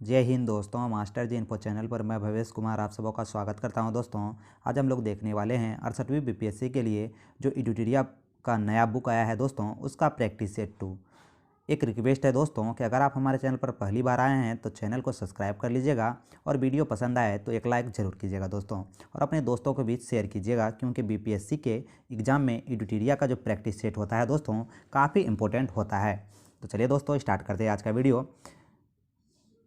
जय हिंद दोस्तों, मास्टर जी info channel पर मैं भवेश कुमार आप सबों का स्वागत करता हूं। दोस्तों आज हम लोग देखने वाले हैं 68वीं बीपीएससी के लिए जो एडिटोरिया का नया बुक आया है दोस्तों, उसका प्रैक्टिस सेट 2। एक रिक्वेस्ट है दोस्तों कि अगर आप हमारे चैनल पर पहली बार आए हैं तो चैनल को सब्सक्राइब कर लीजिएगा और वीडियो पसंद आए तो एक लाइक ज़रूर कीजिएगा दोस्तों, और अपने दोस्तों के बीच शेयर कीजिएगा, क्योंकि बीपीएससी के एग्ज़ाम में एडिटोरिया का जो प्रैक्टिस सेट होता है दोस्तों काफ़ी इंपॉर्टेंट होता है। तो चलिए दोस्तों स्टार्ट करते हैं आज का वीडियो।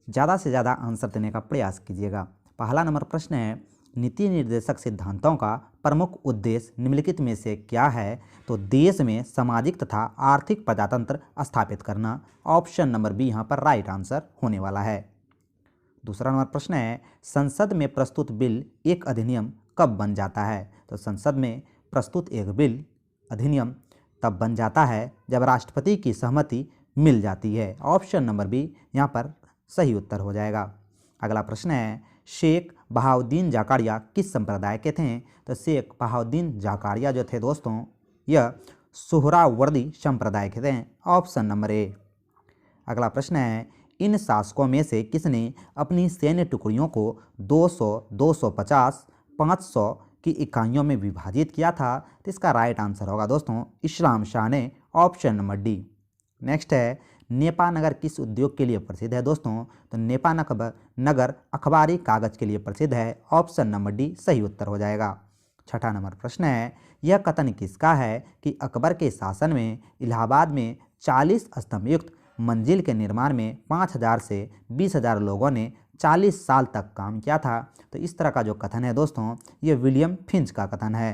ज़्यादा से ज़्यादा आंसर देने का प्रयास कीजिएगा। पहला नंबर प्रश्न है, नीति निर्देशक सिद्धांतों का प्रमुख उद्देश्य निम्नलिखित में से क्या है? तो देश में सामाजिक तथा आर्थिक प्रजातंत्र स्थापित करना। ऑप्शन नंबर बी यहाँ पर राइट आंसर होने वाला है। दूसरा नंबर प्रश्न है, संसद में प्रस्तुत बिल एक अधिनियम कब बन जाता है? तो संसद में प्रस्तुत एक बिल अधिनियम तब बन जाता है जब राष्ट्रपति की सहमति मिल जाती है। ऑप्शन नंबर बी यहाँ पर सही उत्तर हो जाएगा। अगला प्रश्न है, शेख बहाउद्दीन जाकारिया किस संप्रदाय के थे? तो शेख बहाउद्दीन जाकारिया जो थे दोस्तों यह सोहरावर्दी संप्रदाय के थे। Option number A. अगला प्रश्न है, इन शासकों में से किसने अपनी सैन्य टुकड़ियों को 200, 250, 500 की इकाइयों में विभाजित किया था? तो इसका राइट आंसर होगा दोस्तों इस्लाम शाह ने। Option number D. नेक्स्ट है, नेपानगर किस उद्योग के लिए प्रसिद्ध है दोस्तों? तो नेपानगर अखबारी कागज के लिए प्रसिद्ध है। ऑप्शन नंबर डी सही उत्तर हो जाएगा। छठा नंबर प्रश्न है, यह कथन किसका है कि अकबर के शासन में इलाहाबाद में 40 स्तंभयुक्त मंजिल के निर्माण में 5000 से 20,000 लोगों ने 40 साल तक काम किया था? तो इस तरह का जो कथन है दोस्तों ये विलियम फिंच का कथन है।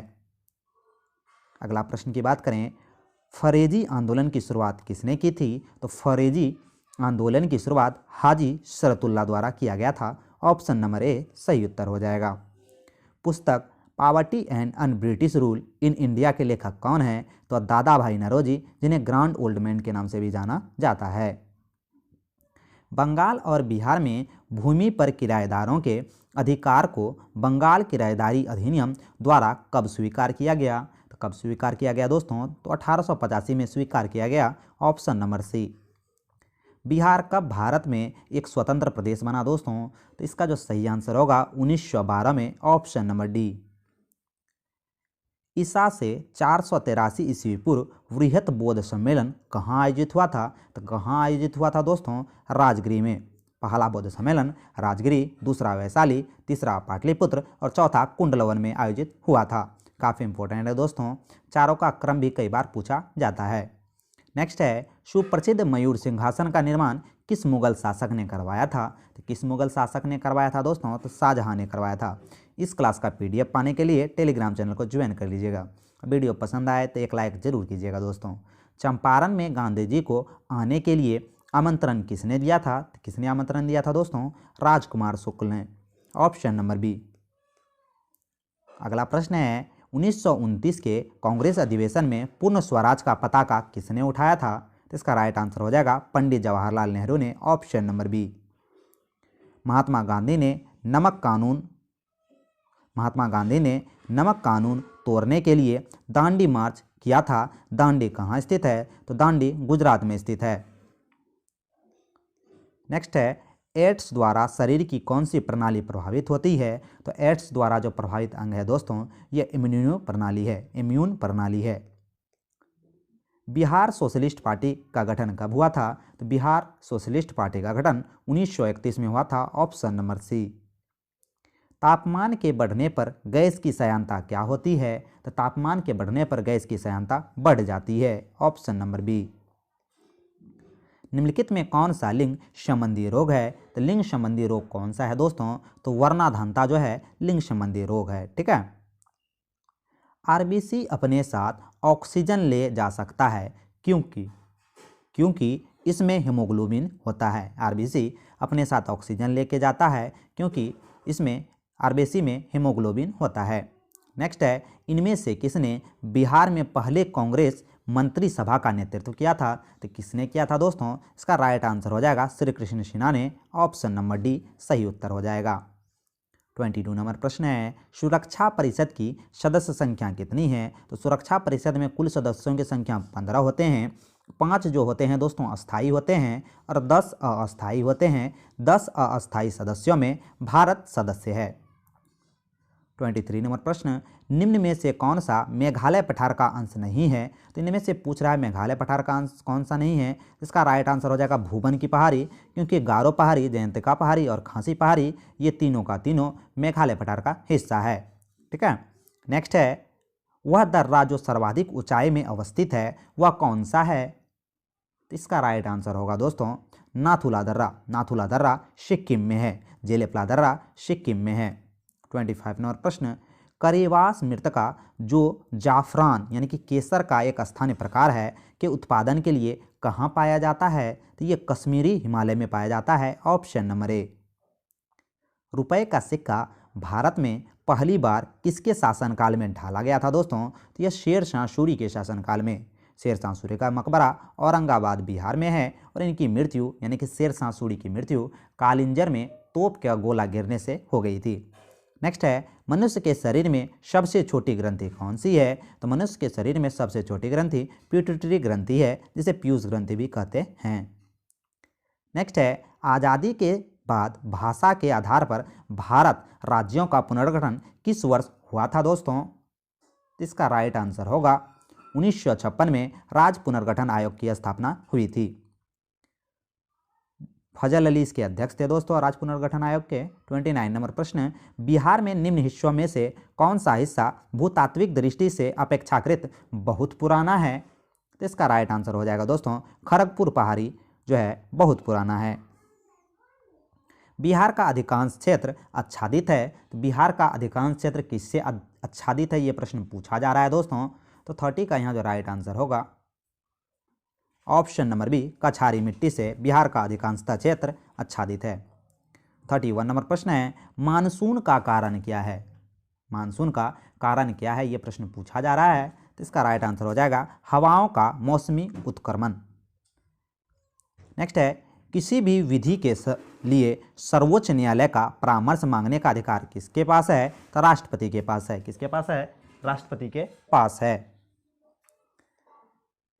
अगला प्रश्न की बात करें, फरेजी आंदोलन की शुरुआत किसने की थी? तो फरेजी आंदोलन की शुरुआत हाजी शरतुल्लाह द्वारा किया गया था। ऑप्शन नंबर ए सही उत्तर हो जाएगा। पुस्तक poverty and un British rule in India के लेखक कौन हैं? तो दादा भाई नौरोजी, जिन्हें ग्रांड ओल्ड मैन के नाम से भी जाना जाता है। बंगाल और बिहार में भूमि पर किराएदारों के अधिकार को बंगाल किराएदारी अधिनियम द्वारा कब स्वीकार किया गया? तो कब स्वीकार किया गया दोस्तों? तो 1885 में स्वीकार किया गया। ऑप्शन नंबर सी। बिहार कब भारत में एक स्वतंत्र प्रदेश बना दोस्तों? तो इसका जो सही आंसर होगा 1912 में। Option number D. ईसा से 483 ईस्वी पूर्व वृहत बौद्ध सम्मेलन कहाँ आयोजित हुआ था? तो कहाँ आयोजित हुआ था दोस्तों? राजगिरी में। पहला बौद्ध सम्मेलन राजगिरी, दूसरा वैशाली, तीसरा पाटलिपुत्र और चौथा कुंडलवन में आयोजित हुआ था। काफ़ी इंपॉर्टेंट है दोस्तों, चारों का क्रम भी कई बार पूछा जाता है। नेक्स्ट है, सुप्रसिद्ध मयूर सिंहासन का निर्माण किस मुगल शासक ने करवाया था? तो किस मुगल शासक ने करवाया था दोस्तों? तो शाहजहां ने करवाया था। इस क्लास का पीडीएफ पाने के लिए टेलीग्राम चैनल को ज्वाइन कर लीजिएगा। वीडियो पसंद आए तो एक लाइक जरूर कीजिएगा दोस्तों। चंपारण में गांधी जी को आने के लिए आमंत्रण किसने दिया था? तो किसने आमंत्रण दिया था दोस्तों? राजकुमार शुक्ल ने। Option number B. अगला प्रश्न है, 1929 के कांग्रेस अधिवेशन में पूर्ण स्वराज का पताका किसने उठाया था? तो इसका राइट आंसर हो जाएगा पंडित जवाहरलाल नेहरू ने। Option number B. Mahatma Gandhi ने नमक कानून तोड़ने के लिए दांडी मार्च किया था। दांडी कहाँ स्थित है? तो दांडी गुजरात में स्थित है। नेक्स्ट है, एड्स द्वारा शरीर की कौन सी प्रणाली प्रभावित होती है? तो एड्स द्वारा जो प्रभावित अंग है दोस्तों ये इम्यून प्रणाली है। बिहार सोशलिस्ट पार्टी का गठन कब हुआ था? तो बिहार सोशलिस्ट पार्टी का गठन 1931 में हुआ था। Option number C. तापमान के बढ़ने पर गैस की श्यानता क्या होती है? तो तापमान के बढ़ने पर गैस की श्यानता बढ़ जाती है। Option number B. निम्नलिखित में कौन सा लिंग संबंधी रोग है? तो लिंग संबंधी रोग कौन सा है दोस्तों? तो वर्णाधानता जो है लिंग संबंधी रोग है। ठीक है। आरबीसी अपने साथ ऑक्सीजन ले जा सकता है क्योंकि इसमें हीमोग्लोबिन होता है। आरबीसी अपने साथ ऑक्सीजन लेके जाता है क्योंकि इसमें आरबीसी में हीमोग्लोबिन होता है। नेक्स्ट है, इनमें से किसने बिहार में पहले कांग्रेस मंत्रिसभा का नेतृत्व किया था? तो किसने किया था दोस्तों? इसका राइट आंसर हो जाएगा श्री कृष्ण सिन्हा ने। ऑप्शन नंबर डी सही उत्तर हो जाएगा। 22 नंबर प्रश्न है, सुरक्षा परिषद की सदस्य संख्या कितनी है? तो सुरक्षा परिषद में कुल सदस्यों की संख्या 15 होते हैं 5 जो होते हैं दोस्तों अस्थाई होते हैं और 10 अस्थाई होते हैं। 10 अस्थाई सदस्यों में भारत सदस्य है। 23 नंबर प्रश्न, निम्न में से कौन सा मेघालय पठार का अंश नहीं है? तो इनमें से पूछ रहा है मेघालय पठार का अंश कौन सा नहीं है। इसका राइट आंसर हो जाएगा भूबन की पहाड़ी, क्योंकि गारो पहाड़ी, जयंतिका पहाड़ी और खासी पहाड़ी ये तीनों का तीनों मेघालय पठार का हिस्सा है। ठीक है, नेक्स्ट है, वह दर्रा जो सर्वाधिक ऊंचाई में अवस्थित है वह कौन सा है? तो इसका राइट आंसर होगा दोस्तों नाथुला दर्रा। नाथुला दर्रा सिक्किम में है। जेलेपला दर्रा सिक्किम में है। 25 नंबर प्रश्न, करेवास मृतका जो जाफरान यानी कि केसर का एक स्थानीय प्रकार है के उत्पादन के लिए कहाँ पाया जाता है? तो ये कश्मीरी हिमालय में पाया जाता है। Option number A. रुपए का सिक्का भारत में पहली बार किसके शासनकाल में ढाला गया था दोस्तों? तो यह शेरशाह सूरी के शासनकाल में। शेरशाह सूरी का मकबरा औरंगाबाद बिहार में है और इनकी मृत्यु यानी कि शेरशाह सूरी की मृत्यु कालिंजर में तोप का गोला गिरने से हो गई थी। नेक्स्ट है, मनुष्य के शरीर में सबसे छोटी ग्रंथि कौन सी है? तो मनुष्य के शरीर में सबसे छोटी ग्रंथि पिट्यूटरी ग्रंथि है, जिसे पीयूष ग्रंथि भी कहते हैं। नेक्स्ट है, आज़ादी के बाद भाषा के आधार पर भारत राज्यों का पुनर्गठन किस वर्ष हुआ था दोस्तों? इसका राइट आंसर होगा 1956 में राज्य पुनर्गठन आयोग की स्थापना हुई थी। फजल अली इसके अध्यक्ष थे दोस्तों राज्य पुनर्गठन आयोग के। 29 नंबर प्रश्न, बिहार में निम्न हिस्सों में से कौन सा हिस्सा भूतात्विक दृष्टि से अपेक्षाकृत बहुत पुराना है? तो इसका राइट आंसर हो जाएगा दोस्तों खड़गपुर पहाड़ी जो है बहुत पुराना है। बिहार का अधिकांश क्षेत्र आच्छादित है। तो बिहार का अधिकांश क्षेत्र किससे आच्छादित है ये प्रश्न पूछा जा रहा है दोस्तों। तो 30 का यहाँ जो राइट आंसर होगा ऑप्शन नंबर बी कछारी मिट्टी से बिहार का अधिकांशतः क्षेत्र आच्छादित है। 31 नंबर प्रश्न है, मानसून का कारण क्या है? मानसून का कारण क्या है ये प्रश्न पूछा जा रहा है। तो इसका राइट आंसर हो जाएगा हवाओं का मौसमी उत्क्रमण। नेक्स्ट है, किसी भी विधि के लिए सर्वोच्च न्यायालय का परामर्श मांगने का अधिकार किसके पास है? तो राष्ट्रपति के पास है। किसके पास है? राष्ट्रपति के पास है।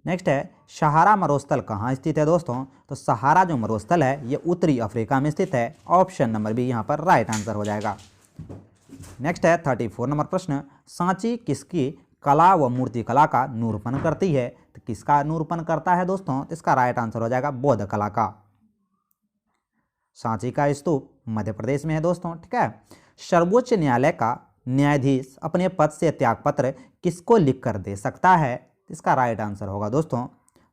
नेक्स्ट है, सहारा मरुस्थल कहाँ स्थित है दोस्तों? तो सहारा जो मरुस्थल है ये उत्तरी अफ्रीका में स्थित है। ऑप्शन नंबर बी यहाँ पर राइट आंसर हो जाएगा। नेक्स्ट है 34 नंबर प्रश्न, सांची किसकी कला व मूर्ति कला का निरूपण करती है? तो किसका निरूपण करता है दोस्तों? तो इसका राइट आंसर हो जाएगा बौद्ध कला का। सांची का स्तूप मध्य प्रदेश में है दोस्तों। ठीक है, सर्वोच्च न्यायालय का न्यायाधीश अपने पद से त्यागपत्र किसको लिखकर दे सकता है? इसका राइट आंसर होगा दोस्तों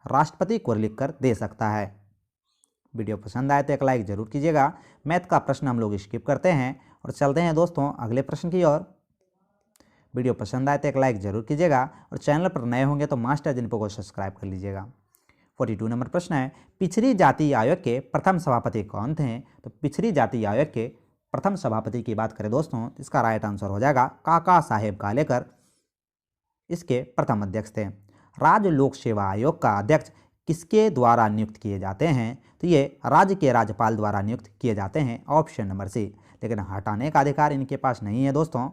राष्ट्रपति को लिखकर दे सकता है। वीडियो पसंद आए तो एक लाइक जरूर कीजिएगा। मैथ का प्रश्न हम लोग स्किप करते हैं और चलते हैं दोस्तों अगले प्रश्न की ओर। वीडियो पसंद आए तो एक लाइक जरूर कीजिएगा और चैनल पर नए होंगे तो मास्टर जिनको को सब्सक्राइब कर लीजिएगा। 42 नंबर प्रश्न है, पिछड़ी जाति आयोग के प्रथम सभापति कौन थे? तो पिछड़ी जाति आयोग के प्रथम सभापति की बात करें दोस्तों, इसका राइट आंसर हो जाएगा काका साहेब कालेकर इसके प्रथम अध्यक्ष थे। राज्य लोक सेवा आयोग का अध्यक्ष किसके द्वारा नियुक्त किए जाते हैं? तो ये राज्य के राज्यपाल द्वारा नियुक्त किए जाते हैं। Option number C. लेकिन हटाने का अधिकार इनके पास नहीं है दोस्तों,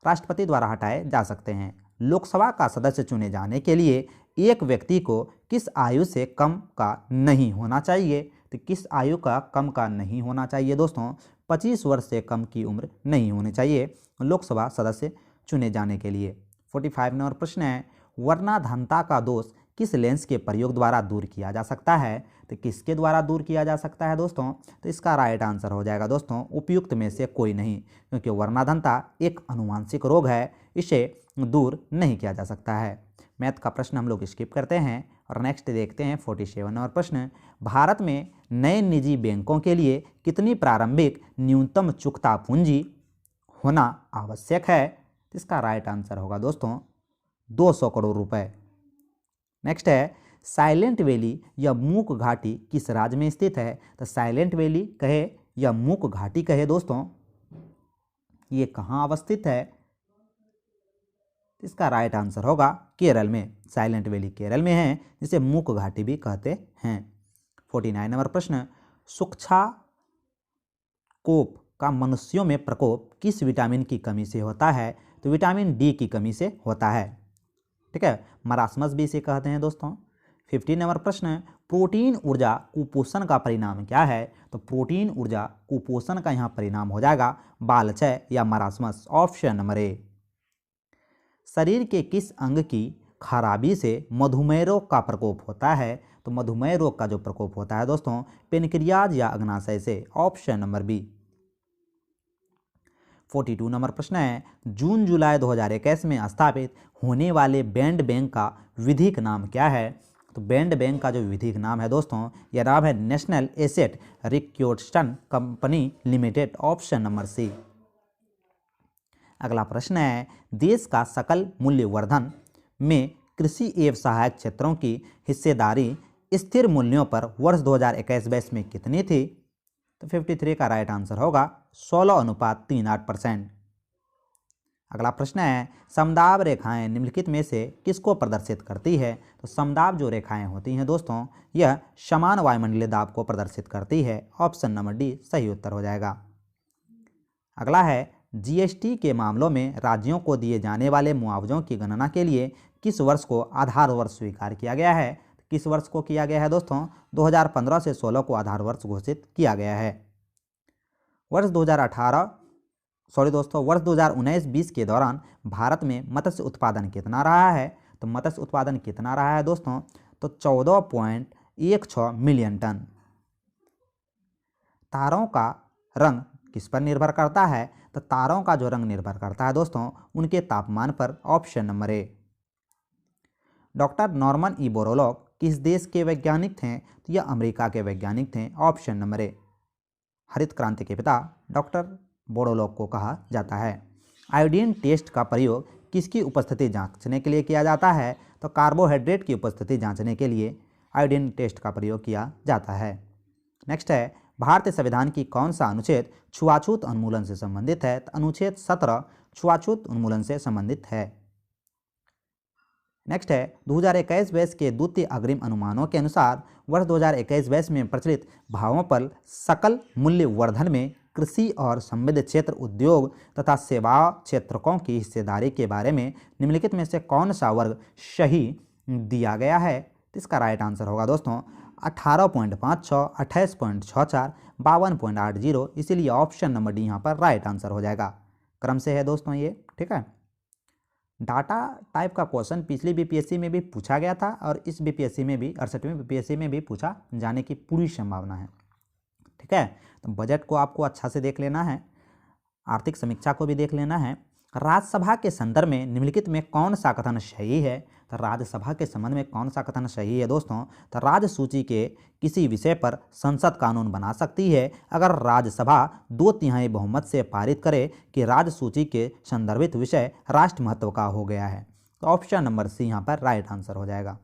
राष्ट्रपति द्वारा हटाए जा सकते हैं। लोकसभा का सदस्य चुने जाने के लिए एक व्यक्ति को किस आयु से कम का नहीं होना चाहिए? तो किस आयु का कम का नहीं होना चाहिए दोस्तों? 25 वर्ष से कम की उम्र नहीं होनी चाहिए लोकसभा सदस्य चुने जाने के लिए। 45 नंबर प्रश्न है, वर्णाधनता का दोष किस लेंस के प्रयोग द्वारा दूर किया जा सकता है? तो किसके द्वारा दूर किया जा सकता है दोस्तों? तो इसका राइट आंसर हो जाएगा दोस्तों उपयुक्त में से कोई नहीं, क्योंकि वर्णाधनता एक आनुवांशिक रोग है, इसे दूर नहीं किया जा सकता है। मैथ का प्रश्न हम लोग स्किप करते हैं और नेक्स्ट देखते हैं 47 नंबर प्रश्न, भारत में नए निजी बैंकों के लिए कितनी प्रारंभिक न्यूनतम चुकता पूंजी होना आवश्यक है? इसका राइट आंसर होगा दोस्तों 200 करोड़ रुपए। नेक्स्ट है, साइलेंट वैली या मूक घाटी किस राज्य में स्थित है? तो साइलेंट वैली कहे या मूक घाटी कहे दोस्तों, ये कहाँ अवस्थित है? इसका राइट आंसर होगा केरल में। साइलेंट वैली केरल में है, जिसे मूक घाटी भी कहते हैं। 49 नंबर प्रश्न, सूक्ष्माकोप का मनुष्यों में प्रकोप किस विटामिन की कमी से होता है? तो विटामिन डी की कमी से होता है। ठीक है, मरासमस भी इसे कहते हैं दोस्तों। 15 नंबर प्रश्न, प्रोटीन ऊर्जा कुपोषण का परिणाम क्या है? तो प्रोटीन ऊर्जा कुपोषण का यहाँ परिणाम हो जाएगा बालचय या मरासमस, ऑप्शन नंबर ए। शरीर के किस अंग की खराबी से मधुमेह रोग का प्रकोप होता है? तो मधुमेह रोग का जो प्रकोप होता है दोस्तों, पेनक्रियाज या अग्नाशय से, ऑप्शन नंबर बी। 42 नंबर प्रश्न है, जून जुलाई 2021 में स्थापित होने वाले बैंड बैंक का विधिक नाम क्या है? तो बैंड बैंक का जो विधिक नाम है दोस्तों, यह नाम है national asset requisition company limited, option number C. अगला प्रश्न है, देश का सकल मूल्य वर्धन में कृषि एवं सहायक क्षेत्रों की हिस्सेदारी स्थिर मूल्यों पर वर्ष 2021-22 में कितनी थी? तो 53 का राइट आंसर होगा 16:38%। अगला प्रश्न है, समदाब रेखाएं निम्नलिखित में से किसको प्रदर्शित करती है? तो समदाब जो रेखाएं होती हैं दोस्तों, यह समान वायुमंडलीय दाब को प्रदर्शित करती है, ऑप्शन नंबर डी सही उत्तर हो जाएगा। अगला है, जीएसटी के मामलों में राज्यों को दिए जाने वाले मुआवजों की गणना के लिए किस वर्ष को आधार वर्ष स्वीकार किया गया है? किस वर्ष को किया गया है दोस्तों? 2015 से 16 को आधार वर्ष घोषित किया गया है। वर्ष 2019-20 के दौरान भारत में मत्स्य उत्पादन कितना रहा है? तो मत्स्य उत्पादन कितना रहा है दोस्तों? तो 14.16 मिलियन टन। तारों का रंग किस पर निर्भर करता है? तो तारों का जो रंग निर्भर करता है दोस्तों, उनके तापमान पर, option number A. Doctor Norman E Borlaug किस देश के वैज्ञानिक थे? तो यह अमेरिका के वैज्ञानिक थे, ऑप्शन नंबर ए। हरित क्रांति के पिता डॉक्टर बोरलॉग को कहा जाता है। आयोडीन टेस्ट का प्रयोग किसकी उपस्थिति जांचने के लिए किया जाता है? तो कार्बोहाइड्रेट की उपस्थिति जांचने के लिए आयोडीन टेस्ट का प्रयोग किया जाता है। नेक्स्ट है, भारतीय संविधान की कौन सा अनुच्छेद छुआछूत उन्मूलन से संबंधित है? तो अनुच्छेद 17 छुआछूत उन्मूलन से संबंधित है। नेक्स्ट है, 2021-22 के द्वितीय अग्रिम अनुमानों के अनुसार वर्ष 2021-22 में प्रचलित भावों पर सकल मूल्य वर्धन में कृषि और संबद्ध क्षेत्र, उद्योग तथा सेवा क्षेत्रकों की हिस्सेदारी के बारे में निम्नलिखित में से कौन सा वर्ग सही दिया गया है? तो इसका राइट आंसर होगा दोस्तों 18.56, 28.64, 52.80, इसीलिए ऑप्शन नंबर डी यहाँ पर राइट आंसर हो जाएगा। क्रम से है दोस्तों ये, ठीक है। डाटा टाइप का क्वेश्चन पिछली बीपीएससी में भी पूछा गया था और इस बीपीएससी में भी 68वीं बीपीएससी में भी पूछा जाने की पूरी संभावना है, ठीक है। तो बजट को आपको अच्छा से देख लेना है, आर्थिक समीक्षा को भी देख लेना है। राज्यसभा के संदर्भ में निम्नलिखित में कौन सा कथन सही है? तो राज्यसभा के संबंध में कौन सा कथन सही है दोस्तों? तो राज्य सूची के किसी विषय पर संसद कानून बना सकती है अगर राज्यसभा 2/3 बहुमत से पारित करे कि राज्य सूची के संदर्भित विषय राष्ट्र महत्व का हो गया है। तो ऑप्शन नंबर सी यहाँ पर राइट आंसर हो जाएगा।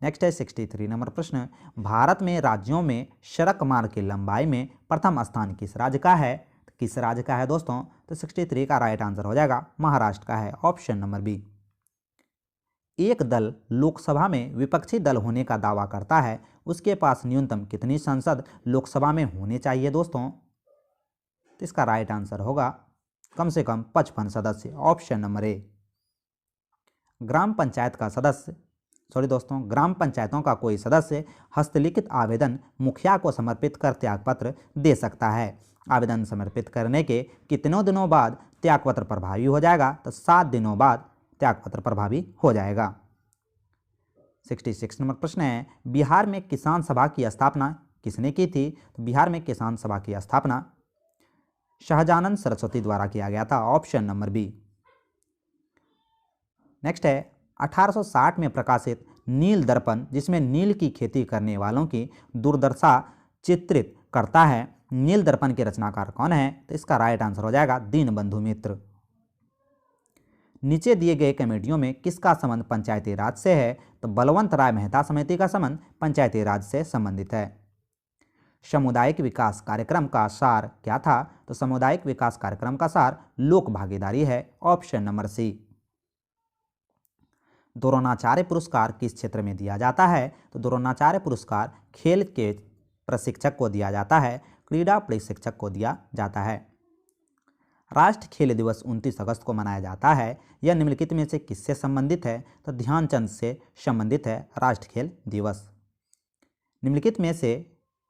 नेक्स्ट है 63 नंबर प्रश्न, भारत में राज्यों में सड़क मार्ग की लंबाई में प्रथम स्थान किस राज्य का है? किस राज्य का है दोस्तों? तो 63 का राइट आंसर हो जाएगा महाराष्ट्र का है, ऑप्शन नंबर बी। एक दल लोकसभा में विपक्षी दल होने का दावा करता है, उसके पास न्यूनतम कितनी सांसद लोकसभा में होने चाहिए दोस्तों? तो इसका राइट आंसर होगा कम से कम 55 सदस्य, ऑप्शन नंबर ए। ग्राम पंचायत का सदस्य ग्राम पंचायतों का कोई सदस्य हस्तलिखित आवेदन मुखिया को समर्पित कर त्यागपत्र दे सकता है। आवेदन समर्पित करने के कितनों दिनों बाद त्यागपत्र प्रभावी हो जाएगा? तो 7 दिनों बाद त्यागपत्र प्रभावी हो जाएगा। 66 नंबर प्रश्न है, बिहार में किसान सभा की स्थापना किसने की थी? तो बिहार में किसान सभा की स्थापना शाहजानंद सरस्वती द्वारा किया गया था, ऑप्शन नंबर बी। नेक्स्ट है, 1860 में प्रकाशित नील दर्पण, जिसमें नील की खेती करने वालों की दुर्दशा चित्रित करता है, नील दर्पण के रचनाकार कौन है? तो इसका राइट आंसर हो जाएगा दीनबंधु मित्र। नीचे दिए गए कमेटियों में किसका संबंध पंचायती राज से है? तो बलवंत राय मेहता समिति का संबंध पंचायती राज से संबंधित है। सामुदायिक विकास कार्यक्रम का सार क्या था? तो सामुदायिक विकास कार्यक्रम का सार लोक भागीदारी है, ऑप्शन नंबर सी। द्रोणाचार्य पुरस्कार किस क्षेत्र में दिया जाता है? तो द्रोणाचार्य पुरस्कार खेल के प्रशिक्षक को दिया जाता है, क्रीड़ा प्रशिक्षक को दिया जाता है। राष्ट्र खेल दिवस 29 अगस्त को मनाया जाता है। यह निम्नलिखित में से किससे संबंधित है? तो ध्यानचंद से संबंधित है राष्ट्र खेल दिवस। निम्नलिखित में से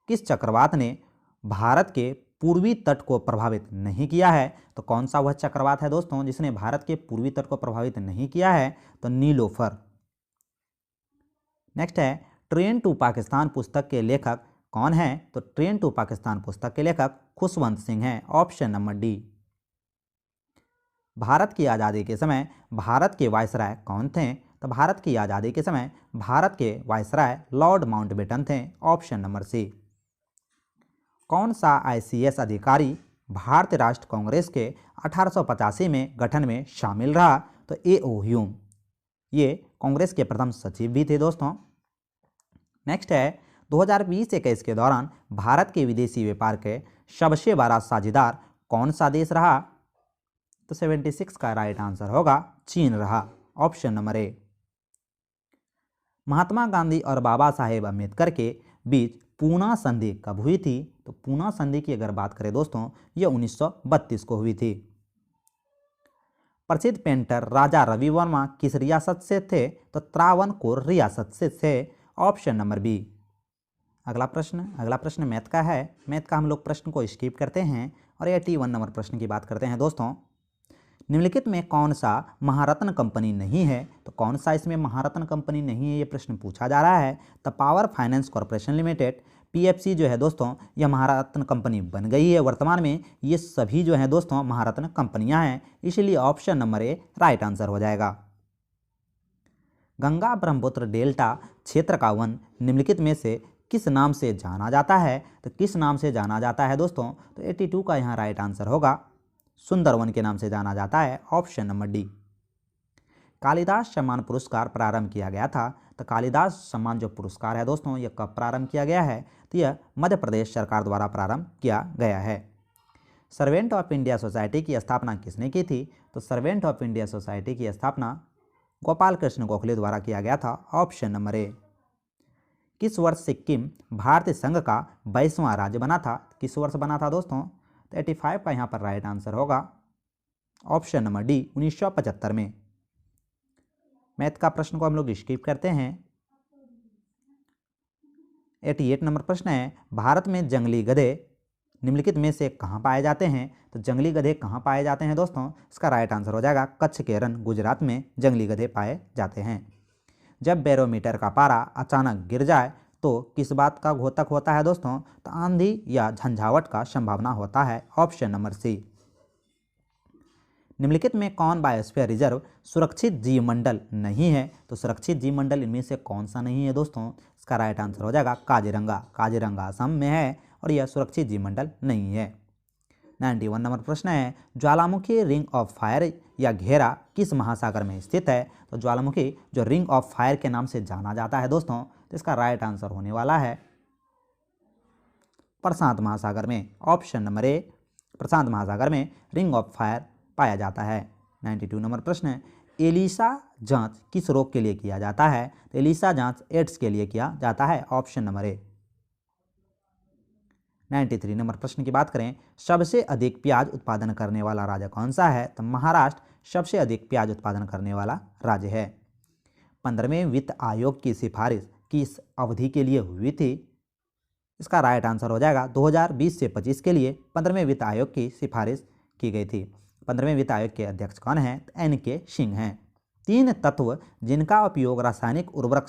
किस चक्रवात ने भारत के पूर्वी तट को प्रभावित नहीं किया है? तो कौन सा वह चक्रवात है दोस्तों जिसने भारत के पूर्वी तट को प्रभावित नहीं किया है? तो नीलोफर। नेक्स्ट है, ट्रेन टू पाकिस्तान पुस्तक के लेखक कौन है? तो ट्रेन टू पाकिस्तान पुस्तक के लेखक खुशवंत सिंह हैं, ऑप्शन नंबर डी। भारत की आज़ादी के समय भारत के वायसराय कौन थे? तो भारत की आज़ादी के समय भारत के वायसराय लॉर्ड माउंटबेटन थे, ऑप्शन नंबर सी। कौन सा ICS अधिकारी भारतीय राष्ट्र कांग्रेस के 1885 में गठन में शामिल रहा? तो A.O. ह्यूम, ये कांग्रेस के प्रथम सचिव भी थे दोस्तों। नेक्स्ट है, 2020-21 के दौरान भारत के विदेशी व्यापार के सबसे बड़ा साझेदार कौन सा देश रहा? तो 76 का राइट आंसर होगा चीन रहा, option number A. Mahatma Gandhi और बाबा साहेब अम्बेडकर के बीच पूना संधि कब हुई थी? तो पूना संधि की अगर बात करें दोस्तों, यह 1932 को हुई थी। प्रसिद्ध पेंटर राजा रवि वर्मा किस रियासत से थे? तो त्रावणकोर रियासत से थे, ऑप्शन नंबर बी। अगला प्रश्न मैथ का है। मैथ का हम लोग प्रश्न को स्किप करते हैं और 81 नंबर प्रश्न की बात करते हैं दोस्तों। निम्नलिखित में कौन सा महारत्न कंपनी नहीं है? तो कौन सा इसमें महारत्न कंपनी नहीं है, ये प्रश्न पूछा जा रहा है। तो power finance corporation limited PFC जो है दोस्तों, यह महारत्न कंपनी बन गई है वर्तमान में। ये सभी जो हैं दोस्तों महारत्न कंपनियां हैं, इसलिए option number A right answer हो जाएगा। गंगा ब्रह्मपुत्र डेल्टा क्षेत्र का वन निम्नलिखित में से किस नाम से जाना जाता है? तो किस नाम से जाना जाता है दोस्तों? तो 82 का यहाँ राइट आंसर होगा सुंदरवन के नाम से जाना जाता है, ऑप्शन नंबर डी। कालिदास सम्मान पुरस्कार प्रारंभ किया गया था। तो कालिदास सम्मान जो पुरस्कार है दोस्तों, यह कब प्रारंभ किया गया है? तो यह मध्य प्रदेश सरकार द्वारा प्रारंभ किया गया है। सर्वेंट ऑफ इंडिया सोसाइटी की स्थापना किसने की थी? तो सर्वेंट ऑफ इंडिया सोसाइटी की स्थापना गोपाल कृष्ण गोखले द्वारा किया गया था, ऑप्शन नंबर ए। किस वर्ष सिक्किम भारतीय संघ का 22वां राज्य बना था? किस वर्ष बना था दोस्तों? तो 85 का यहाँ पर राइट आंसर होगा ऑप्शन नंबर डी, 1975 में। मैथ का प्रश्न को हम लोग स्किप करते हैं। 88 नंबर प्रश्न है, भारत में जंगली गधे निम्नलिखित में से कहाँ पाए जाते हैं? तो जंगली गधे कहाँ पाए जाते हैं दोस्तों? इसका राइट आंसर हो जाएगा कच्छ के रण गुजरात में जंगली गधे पाए जाते हैं। जब बैरोमीटर का पारा अचानक गिर जाए तो किस बात का घोतक होता है दोस्तों? तो आंधी या झंझावट का संभावना होता है, ऑप्शन नंबर सी। निम्नलिखित में कौन बायोस्फीयर रिजर्व सुरक्षित जीव मंडल नहीं है? तो सुरक्षित जीव मंडल इनमें से कौन सा नहीं है दोस्तों? इसका राइट आंसर हो जाएगा काजीरंगा। काजीरंगा असम में है और यह सुरक्षित जीव मंडल नहीं है। 91 नंबर प्रश्न है, ज्वालामुखी रिंग ऑफ फायर या घेरा किस महासागर में स्थित है? तो ज्वालामुखी जो रिंग ऑफ फायर के नाम से जाना जाता है दोस्तों, तो इसका राइट आंसर होने वाला है प्रशांत महासागर में, ऑप्शन नंबर ए। प्रशांत महासागर में रिंग ऑफ फायर पाया जाता है। 92 नंबर प्रश्न है, एलिसा जांच किस रोग के लिए किया जाता है? तो एलिसा जांच एड्स के लिए किया जाता है, ऑप्शन नंबर ए। 93 नंबर प्रश्न की बात करें, सबसे अधिक प्याज उत्पादन करने वाला राज्य कौन सा है? तो महाराष्ट्र सबसे अधिक प्याज उत्पादन करने वाला राज्य है। 15वें वित्त आयोग की सिफारिश किस अवधि के लिए हुई थी? इसका राइट आंसर हो जाएगा 2020 से 25 के लिए 15वें वित्त आयोग की सिफारिश की गई थी। 15वें वित्त आयोग के अध्यक्ष कौन हैं? NK सिंह हैं। 3 तत्व जिनका उपयोग रासायनिक उर्वरक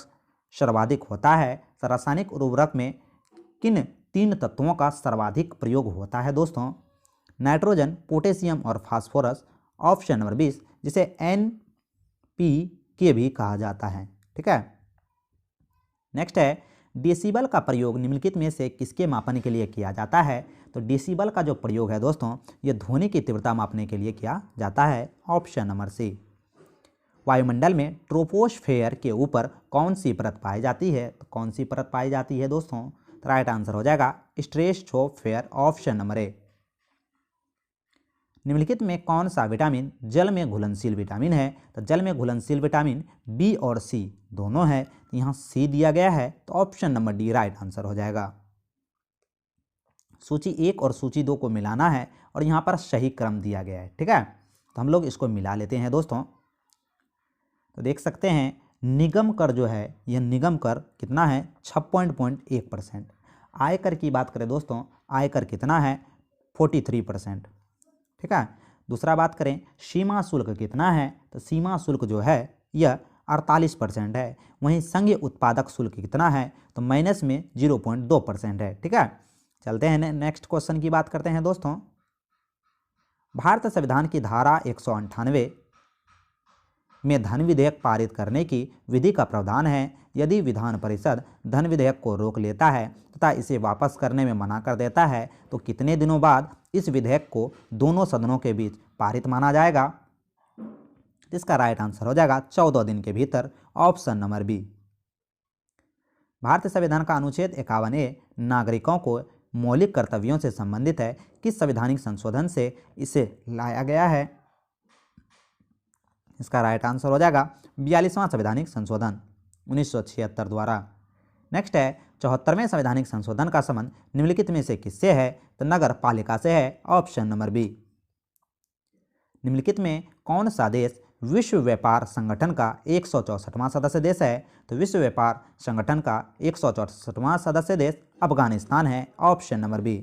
सर्वाधिक होता है, तो रासायनिक उर्वरक में किन 3 तत्वों का सर्वाधिक प्रयोग होता है दोस्तों? नाइट्रोजन, पोटेशियम और फास्फोरस, ऑप्शन नंबर 20, जिसे NPK भी कहा जाता है। ठीक है। नेक्स्ट है, डेसिबल का प्रयोग निम्नलिखित में से किसके मापन के लिए किया जाता है? तो डेसिबल का जो प्रयोग है दोस्तों, ये ध्वनि की तीव्रता मापने के लिए किया जाता है, ऑप्शन नंबर सी। वायुमंडल में ट्रोपोस्फेयर के ऊपर कौन सी परत पाई जाती है? तो कौन सी परत पाई जाती है दोस्तों? तो राइट आंसर हो जाएगा स्ट्रेटोस्फेयर, ऑप्शन नंबर ए। निम्नलिखित में कौन सा विटामिन जल में घुलनशील विटामिन है? तो जल में घुलनशील विटामिन बी और सी दोनों है, यहाँ सी दिया गया है, तो option number D right answer हो जाएगा। सूची 1 और सूची 2 को मिलाना है और यहाँ पर सही क्रम दिया गया है। ठीक है, तो हम लोग इसको मिला लेते हैं दोस्तों। तो देख सकते हैं निगम कर जो है, यह निगम कर कितना है 56.1%। आयकर की बात करें दोस्तों, आयकर कितना है 43%। ठीक है, दूसरा बात करें सीमा शुल्क कितना है, तो सीमा शुल्क जो है यह 48% है। वहीं संघीय उत्पादक शुल्क कितना है, तो माइनस में 0.2% है। ठीक है, चलते हैं नेक्स्ट क्वेश्चन की बात करते हैं दोस्तों। भारत संविधान की धारा 198 में धन विधेयक पारित करने की विधि का प्रावधान है। यदि विधान परिषद धन विधेयक को रोक लेता है तथा इसे वापस करने में मना कर देता है तो कितने दिनों बाद इस विधेयक को दोनों सदनों के बीच पारित माना जाएगा? इसका राइट आंसर हो जाएगा 14 दिन के भीतर, ऑप्शन नंबर बी। भारतीय संविधान का अनुच्छेद 51A नागरिकों को मौलिक कर्तव्यों से संबंधित है। किस संवैधानिक संशोधन से इसे लाया गया है? इसका राइट आंसर हो जाएगा 42वां संवैधानिक संशोधन 1976 द्वारा। नेक्स्ट है 74वें संवैधानिक संशोधन का संबंध निम्नलिखित में से किससे है? तो नगर पालिका से है, ऑप्शन नंबर बी। निम्नलिखित में कौन सा देश विश्व व्यापार संगठन का 164वां सदस्य देश है? तो विश्व व्यापार संगठन का 164वां सदस्य देश अफगानिस्तान है, ऑप्शन नंबर बी।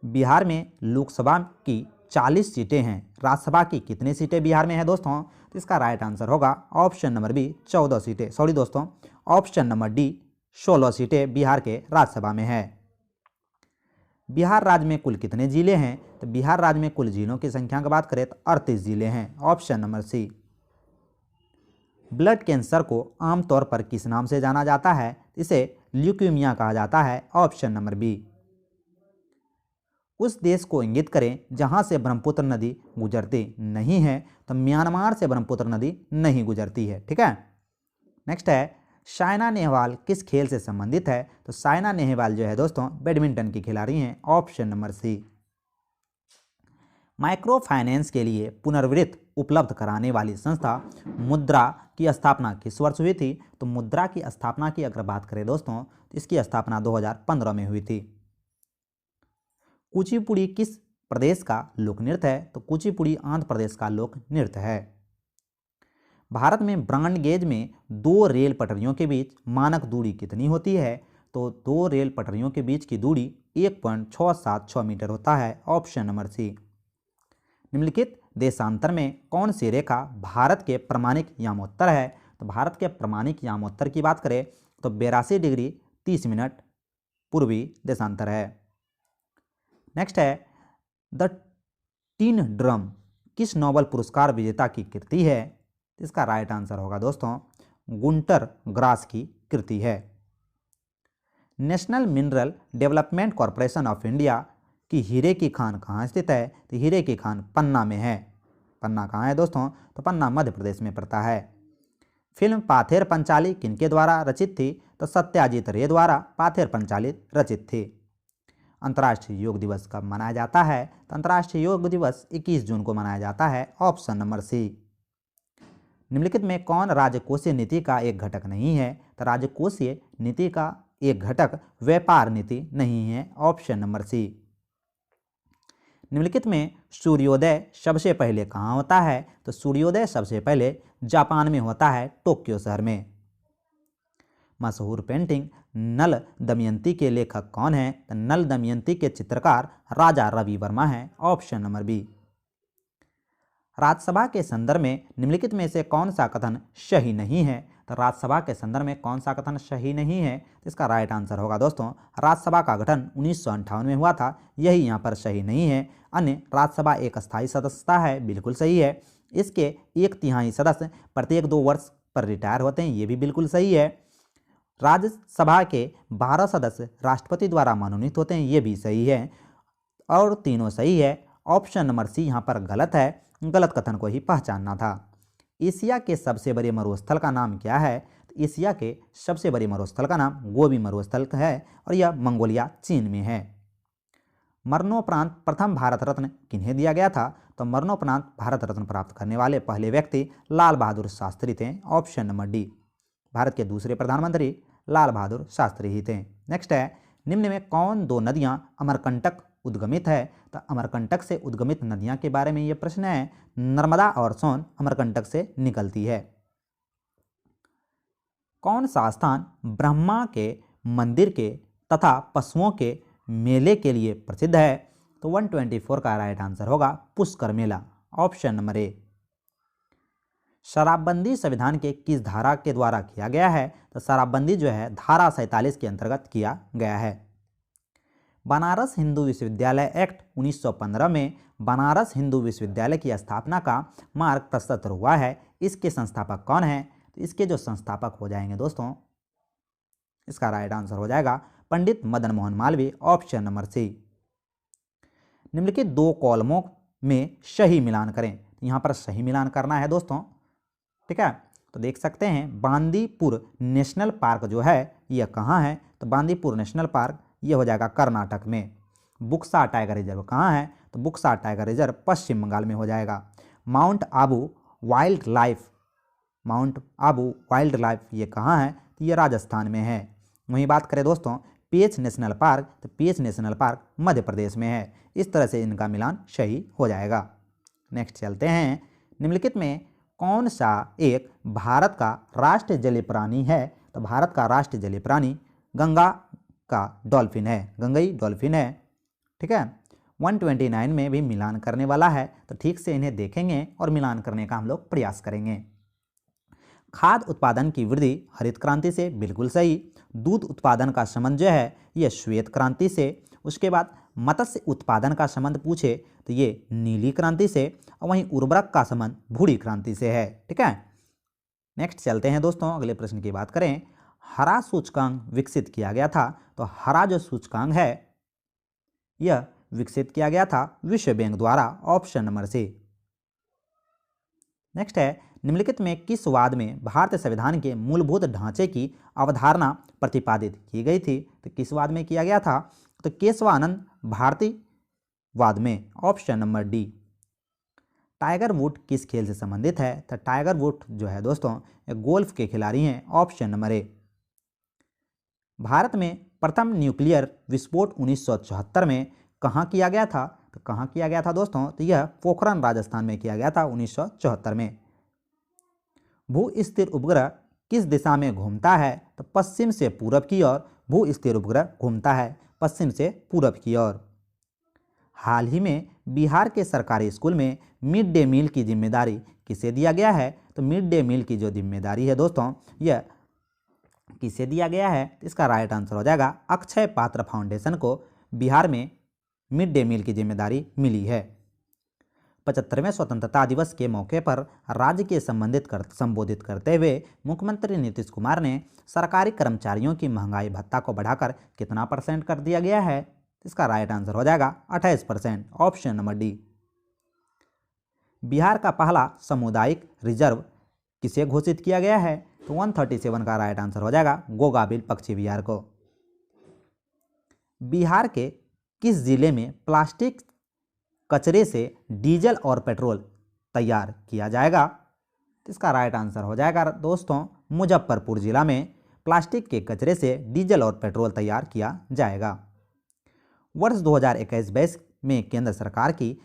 बिहार में लोकसभा की 40 सीटें हैं, राज्यसभा की कितनी सीटें बिहार में है दोस्तों? तो इसका राइट आंसर होगा ऑप्शन नंबर बी 14 सीटें, सॉरी दोस्तों, ऑप्शन नंबर डी 16 सीटें बिहार के राज्यसभा में है। बिहार राज्य में कुल कितने जिले हैं? तो बिहार राज्य में कुल जिलों की संख्या की बात करें तो 38 जिले हैं, option number C. Blood cancer को आमतौर पर किस नाम से जाना जाता है? इसे ल्यूकीमिया कहा जाता है, ऑप्शन नंबर बी। उस देश को इंगित करें जहां से ब्रह्मपुत्र नदी गुजरती नहीं है, तो म्यांमार से ब्रह्मपुत्र नदी नहीं गुजरती है। ठीक है, नेक्स्ट है साइना नेहवाल किस खेल से संबंधित है? तो साइना नेहवाल जो है दोस्तों बैडमिंटन की खिलाड़ी हैं, option number C. Micro finance के लिए पुनर्वित्त उपलब्ध कराने वाली संस्था मुद्रा की स्थापना किस वर्ष हुई थी? तो मुद्रा की स्थापना की अगर बात करें दोस्तों तो इसकी स्थापना 2015 में हुई थी। कुचिपुड़ी किस प्रदेश का लोक नृत्य है? तो कुचिपुड़ी आंध्र प्रदेश का लोक नृत्य है। भारत में ब्रॉड गेज में 2 रेल पटरियों के बीच मानक दूरी कितनी होती है? तो 2 रेल पटरियों के बीच की दूरी 1.676 मीटर होता है, ऑप्शन नंबर सी। निम्नलिखित देशांतर में कौन सी रेखा भारत के प्रमाणिक यामोत्तर है? तो भारत के प्रमाणिक यामोत्तर की बात करें तो 82 डिग्री 30 मिनट पूर्वी देशांतर है। नेक्स्ट है द टीन ड्रम किस नोबेल पुरस्कार विजेता की कृति है? इसका राइट आंसर होगा दोस्तों गुंटर ग्रास की कृति है। National mineral development corporation of India की हीरे की खान कहाँ स्थित है? तो हीरे की खान पन्ना में है। पन्ना कहाँ है दोस्तों? तो पन्ना मध्य प्रदेश में पड़ता है। फिल्म पाथेर पंचाली किनके द्वारा रचित थी? तो सत्याजीत रे द्वारा पाथेर पंचाली रचित थी। अंतर्राष्ट्रीय योग दिवस कब मनाया जाता है? तो अंतर्राष्ट्रीय योग दिवस 21 जून को मनाया जाता है, ऑप्शन नंबर सी। निम्नलिखित में कौन राजकोषीय नीति का एक घटक नहीं है? तो राजकोषीय नीति का एक घटक व्यापार नीति नहीं है, ऑप्शन नंबर सी। निम्नलिखित में सूर्योदय सबसे पहले कहाँ होता है? तो सूर्योदय सबसे पहले जापान में होता है, टोक्यो शहर में। मशहूर पेंटिंग नल दमयंती के लेखक कौन है? तो नल दमयंती के चित्रकार राजा रवि वर्मा हैं, ऑप्शन नंबर बी। राज्यसभा के संदर्भ में निम्नलिखित में से कौन सा कथन सही नहीं है? तो राज्यसभा के संदर्भ में कौन सा कथन सही नहीं है? तो इसका राइट आंसर होगा दोस्तों राज्यसभा का गठन 1958 में हुआ था, यही यहाँ पर सही नहीं है। अन्य राज्यसभा एक अस्थायी सदस्यता है, बिल्कुल सही है। इसके 1/3 सदस्य प्रत्येक 2 वर्ष पर रिटायर होते हैं, ये भी बिल्कुल सही है। राज्यसभा के 12 सदस्य राष्ट्रपति द्वारा मनोनीत होते हैं, ये भी सही है। और तीनों सही है। ऑप्शन नंबर सी यहाँ पर गलत है, गलत कथन को ही पहचानना था। एशिया के सबसे बड़े मरुस्थल का नाम क्या है? तो एशिया के सबसे बड़े मरुस्थल का नाम गोबी मरुस्थल है और यह मंगोलिया चीन में है। मरणोपरांत प्रथम भारत रत्न किन्हें दिया गया था? तो मरणोपरांत भारत रत्न प्राप्त करने वाले पहले व्यक्ति लाल बहादुर शास्त्री थे, ऑप्शन नंबर डी। भारत के दूसरे प्रधानमंत्री लाल बहादुर शास्त्री ही थे। नेक्स्ट है निम्न में कौन दो नदियां अमरकंटक उद्गमित है? तो अमरकंटक से उद्गमित नदियां के बारे में ये प्रश्न है। नर्मदा और सोन अमरकंटक से निकलती है। कौन सा स्थान ब्रह्मा के मंदिर के तथा पशुओं के मेले के लिए प्रसिद्ध है? तो 124 का राइट आंसर होगा पुष्कर मेला, ऑप्शन नंबर ए। शराबबंदी संविधान के किस धारा के द्वारा किया गया है? तो शराबबंदी जो है धारा 47 के अंतर्गत किया गया है। बनारस हिंदू विश्वविद्यालय एक्ट 1915 में बनारस हिंदू विश्वविद्यालय की स्थापना का मार्ग प्रशस्त हुआ है। इसके संस्थापक कौन है? तो इसके जो संस्थापक हो जाएंगे दोस्तों, इसका राइट आंसर हो जाएगा Pandit Madan Mohan Malaviya, option number C. निम्नलिखित दो कॉलमों में सही मिलान करें। यहाँ पर सही मिलान करना है दोस्तों, ठीक है। तो देख सकते हैं बांदीपुर नेशनल पार्क जो है यह कहाँ है? तो बांदीपुर नेशनल पार्क ये हो जाएगा कर्नाटक में। बुक्सा टाइगर रिजर्व कहाँ है? तो बुक्सा टाइगर रिजर्व पश्चिम बंगाल में हो जाएगा। माउंट आबू वाइल्ड लाइफ ये कहाँ है? तो ये राजस्थान में है। वहीं बात करें दोस्तों पेंच नेशनल पार्क, तो पेंच नेशनल पार्क मध्य प्रदेश में है। इस तरह से इनका मिलान सही हो जाएगा। नेक्स्ट चलते हैं। निम्नलिखित में कौन सा एक भारत का राष्ट्रीय जलीय प्राणी है? तो भारत का राष्ट्रीय जलीय प्राणी गंगा का डॉल्फिन है, गंगई डॉल्फिन है, ठीक है। 129 में भी मिलान करने वाला है, तो ठीक से इन्हें देखेंगे और मिलान करने का हम लोग प्रयास करेंगे। खाद्य उत्पादन की वृद्धि हरित क्रांति से, बिल्कुल सही। दूध उत्पादन का संबंध जो है यह श्वेत क्रांति से। उसके बाद मत्स्य उत्पादन का संबंध पूछे तो ये नीली क्रांति से, और वहीं उर्वरक का संबंध भूरी क्रांति से है, ठीक है। नेक्स्ट चलते हैं दोस्तों, अगले प्रश्न की बात करें। हरा सूचकांक विकसित किया गया था, तो हरा जो सूचकांक है यह विकसित किया गया था विश्व बैंक द्वारा, ऑप्शन नंबर सी। नेक्स्ट है निम्नलिखित में किस वाद में भारतीय संविधान के मूलभूत ढांचे की अवधारणा प्रतिपादित की गई थी? तो किस वाद में किया गया था? तो केशवानंद भारती वाद में, option number D. Tiger would किस खेल से संबंधित है? तो टाइगर वुड जो है दोस्तों ये गोल्फ के खिलाड़ी हैं, ऑप्शन नंबर ए। भारत में प्रथम न्यूक्लियर विस्फोट 1974 में कहाँ किया गया था? तो कहाँ किया गया था दोस्तों? तो यह पोखरण राजस्थान में किया गया था 1974 में। भू स्थिर उपग्रह किस दिशा में घूमता है? तो पश्चिम से पूरब की ओर भू स्थिर उपग्रह घूमता है, पश्चिम से पूरब की ओर। हाल ही में बिहार के सरकारी स्कूल में मिड डे मील की जिम्मेदारी किसे दिया गया है? तो मिड डे मील की जो जिम्मेदारी है दोस्तों यह किसे दिया गया है? इसका राइट आंसर हो जाएगा अक्षय पात्र फाउंडेशन को बिहार में मिड डे मील की जिम्मेदारी मिली है। 75वें स्वतंत्रता दिवस के मौके पर राज्य के संबोधित करते हुए मुख्यमंत्री नीतीश कुमार ने सरकारी कर्मचारियों की महंगाई भत्ता को बढ़ाकर कितना % कर दिया गया है? इसका राइट आंसर हो जाएगा 28%, ऑप्शन नंबर डी। बिहार का पहला सामुदायिक रिजर्व किसे घोषित किया गया है? तो 137 का राइट आंसर हो जाएगा गोगाबिल पक्षी विहार को। बिहार के किस जिले में प्लास्टिक कचरे से डीजल और पेट्रोल तैयार किया जाएगा? तो इसका राइट आंसर हो जाएगा दोस्तों मुजफ्फरपुर जिला में प्लास्टिक के कचरे से डीजल और पेट्रोल तैयार किया जाएगा। वर्ष 2021-22 में केंद्र सरकार की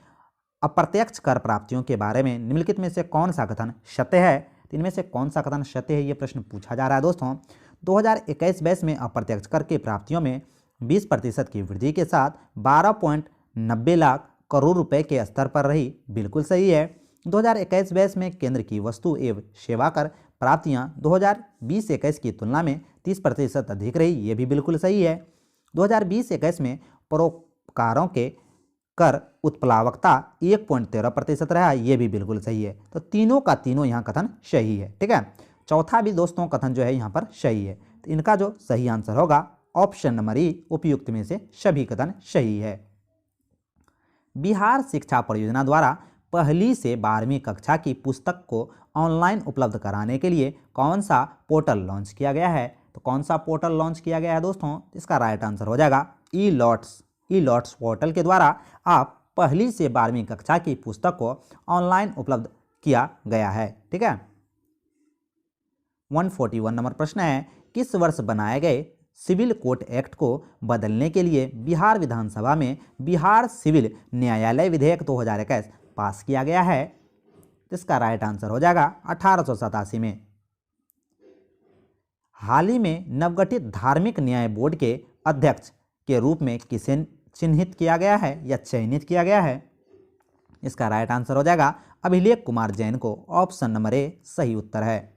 अप्रत्यक्ष कर प्राप्तियों के बारे में निम्नलिखित में से कौन सा कथन सत्य है? तो इनमें से कौन सा कथन सत्य है ये प्रश्न पूछा जा रहा है दोस्तों। 2021-22 में अप्रत्यक्ष कर की प्राप्तियों में 20% की वृद्धि के साथ 12.90 लाख करोड़ रुपए के स्तर पर रही, बिल्कुल सही है। 2021-22 में केंद्र की वस्तु एवं सेवा कर प्राप्तियां 2020-21 की तुलना में 30% अधिक रही, ये भी बिल्कुल सही है। 2020-21 में परोपकारों के कर उत्प्लावकता 1.13% रहा, ये भी बिल्कुल सही है। तो तीनों का तीनों यहाँ कथन सही है, ठीक है। चौथा भी दोस्तों कथन जो है यहाँ पर सही है। तो इनका जो सही आंसर होगा ऑप्शन नंबर ई, उपयुक्त में से सभी कथन सही है। बिहार शिक्षा परियोजना द्वारा पहली से 12वीं कक्षा की पुस्तक को ऑनलाइन उपलब्ध कराने के लिए कौन सा पोर्टल लॉन्च किया गया है? तो कौन सा पोर्टल लॉन्च किया गया है दोस्तों? इसका राइट आंसर हो जाएगा ई लॉट्स पोर्टल के द्वारा आप पहली से 12वीं कक्षा की पुस्तक को ऑनलाइन उपलब्ध किया गया है, ठीक है। 141 नंबर प्रश्न है किस वर्ष बनाए गए सिविल कोर्ट एक्ट को बदलने के लिए बिहार विधानसभा में बिहार सिविल न्यायालय विधेयक 2021 पास किया गया है? इसका राइट आंसर हो जाएगा 1887 में। हाल ही में नवगठित धार्मिक न्याय बोर्ड के अध्यक्ष के रूप में किसे चिन्हित किया गया है या चयनित किया गया है? इसका राइट आंसर हो जाएगा अभिलेख कुमार जैन को। ऑप्शन नंबर ए सही उत्तर है।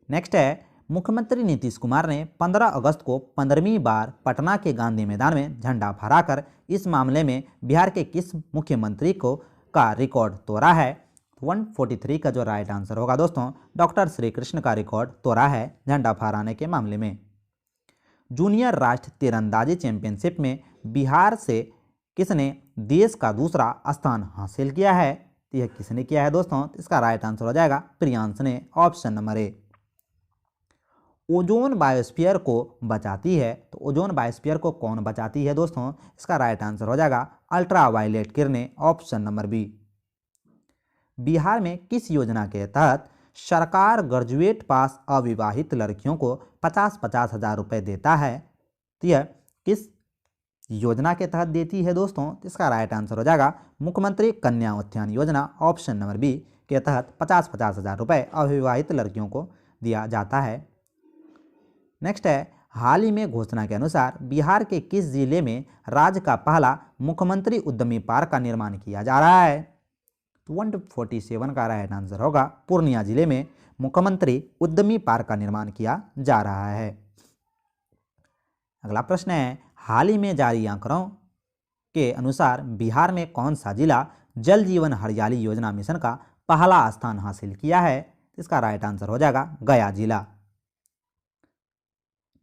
नेक्स्ट है, मुख्यमंत्री नीतीश कुमार ने 15 अगस्त को 15वीं बार पटना के गांधी मैदान में झंडा फहराकर इस मामले में बिहार के किस मुख्यमंत्री को का रिकॉर्ड तोड़ा है? 143 का जो राइट आंसर होगा दोस्तों, डॉक्टर श्री कृष्ण का रिकॉर्ड तोड़ा है झंडा फहराने के मामले में। जूनियर राष्ट्रीय तीरंदाजी चैंपियनशिप में बिहार से किसने देश का दूसरा स्थान हासिल किया है? यह किसने किया है दोस्तों? इसका राइट आंसर हो जाएगा प्रियांश ने। Option number A. Ozone biosphere को बचाती है, तो ओजोन बायोस्फीयर को कौन बचाती है दोस्तों? इसका राइट आंसर हो जाएगा अल्ट्रावायलेट किरणें। Option number B. बिहार में किस योजना के तहत सरकार ग्रेजुएट पास अविवाहित लड़कियों को 50-50 हज़ार रुपये देता है? तो यह किस योजना के तहत देती है दोस्तों? इसका राइट आंसर हो जाएगा मुख्यमंत्री Kanya Utthan Yojana. Option number B के तहत 50-50 हज़ार रुपये अविवाहित लड़कियों को दिया जाता है। नेक्स्ट है, हाल ही में घोषणा के अनुसार बिहार के किस जिले में राज्य का पहला मुख्यमंत्री उद्यमी पार्क का निर्माण किया जा रहा है? 147 का राइट आंसर होगा पूर्णिया जिले में मुख्यमंत्री उद्यमी पार्क का निर्माण किया जा रहा है। अगला प्रश्न है, हाल ही में जारी आंकड़ों के अनुसार बिहार में कौन सा जिला जल जीवन हरियाली योजना मिशन का पहला स्थान हासिल किया है? इसका राइट आंसर हो जाएगा गया जिला।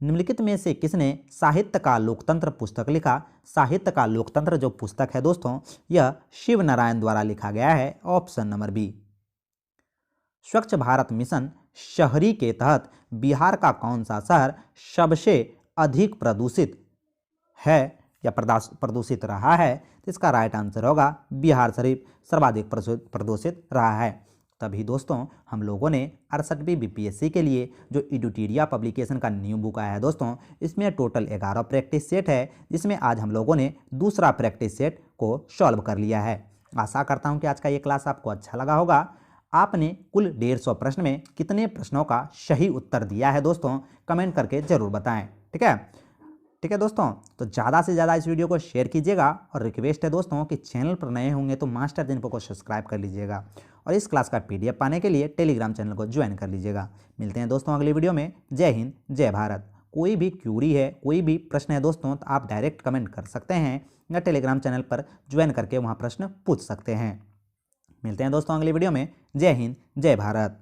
निम्नलिखित में से किसने साहित्य का लोकतंत्र पुस्तक लिखा? साहित्य का लोकतंत्र जो पुस्तक है दोस्तों, यह शिव नारायण द्वारा लिखा गया है। Option number B. Swachh Bharat mission शहरी के तहत बिहार का कौन सा शहर सबसे अधिक प्रदूषित है या प्रदूषित रहा है? तो इसका राइट आंसर होगा बिहार शरीफ सर्वाधिक प्रदूषित रहा है। तभी दोस्तों हम लोगों ने 68वीं बीपीएससी के लिए जो एडुटीरिया पब्लिकेशन का न्यू बुक आया है दोस्तों, इसमें टोटल 11 प्रैक्टिस सेट है, जिसमें आज हम लोगों ने दूसरा प्रैक्टिस सेट को सॉल्व कर लिया है। आशा करता हूं कि आज का ये क्लास आपको अच्छा लगा होगा। आपने कुल 150 प्रश्न में कितने प्रश्नों का सही उत्तर दिया है दोस्तों, कमेंट करके ज़रूर बताएं। ठीक है दोस्तों, तो ज़्यादा से ज़्यादा इस वीडियो को शेयर कीजिएगा और रिक्वेस्ट है दोस्तों कि चैनल पर नए होंगे तो मास्टर जिनको को सब्सक्राइब कर लीजिएगा और इस क्लास का PDF पाने के लिए टेलीग्राम चैनल को ज्वाइन कर लीजिएगा। मिलते हैं दोस्तों अगली वीडियो में। जय हिंद, जय भारत। कोई भी क्यूरी है, कोई भी प्रश्न है दोस्तों, तो आप डायरेक्ट कमेंट कर सकते हैं या टेलीग्राम चैनल पर ज्वाइन करके वहाँ प्रश्न पूछ सकते हैं। मिलते हैं दोस्तों अगली वीडियो में। जय हिंद, जय भारत।